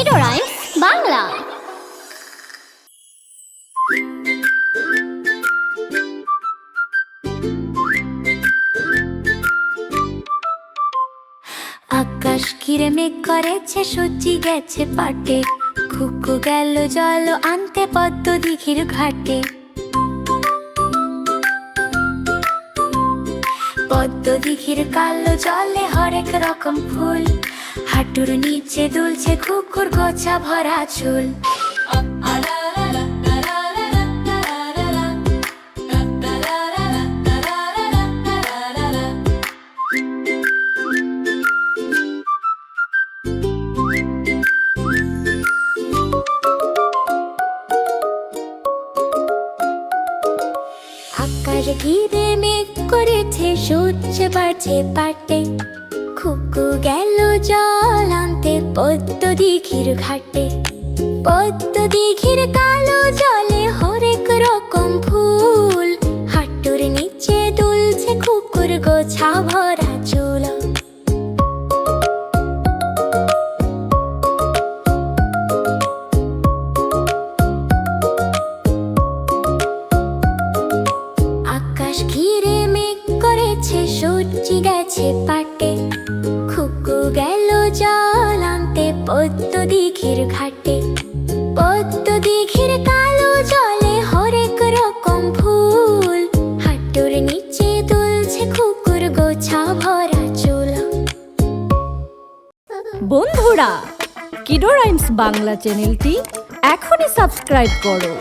Kiddo rhymes Bangla. আকাশ ঘিরে মেঘ করেছে, সূর্যি গেছে পাটে, খুকু গেল জল আনতে পদ্ম দিঘির ঘাটে। পদ্ম দিঘির কালো জলে হরেক রকম ফুল, হাঁটুর নিচে দুলছে খুকুর গোছা ভরা চুল। আকাশ ঘিরে মেঘ করেছে, সূর্য বাড়ছে পাটে, খুকু গেল জল আনতে পদ্ম দিঘির ঘাটে। পদ্ম দিঘির কালো জলে হরেক রকম ফুল, হাঁটুর নিচে দুলছে খুকুর গোছা ভরা চুল। আকাশ ঘিরে মেঘ করেছে, সূর্যি গেছে পাটে, খুকু গেল জল আনতে পদ্ম দিঘির ঘাটে। পদ্ম দিঘির কালো জলে হরেক রকম ফুল, হাঁটুর নিচে দুলছে খুকুর গোছা ভরা চুল। বন্ধুরা, কিডো রাইমস বাংলা চ্যানেলটি এখনই সাবস্ক্রাইব করো।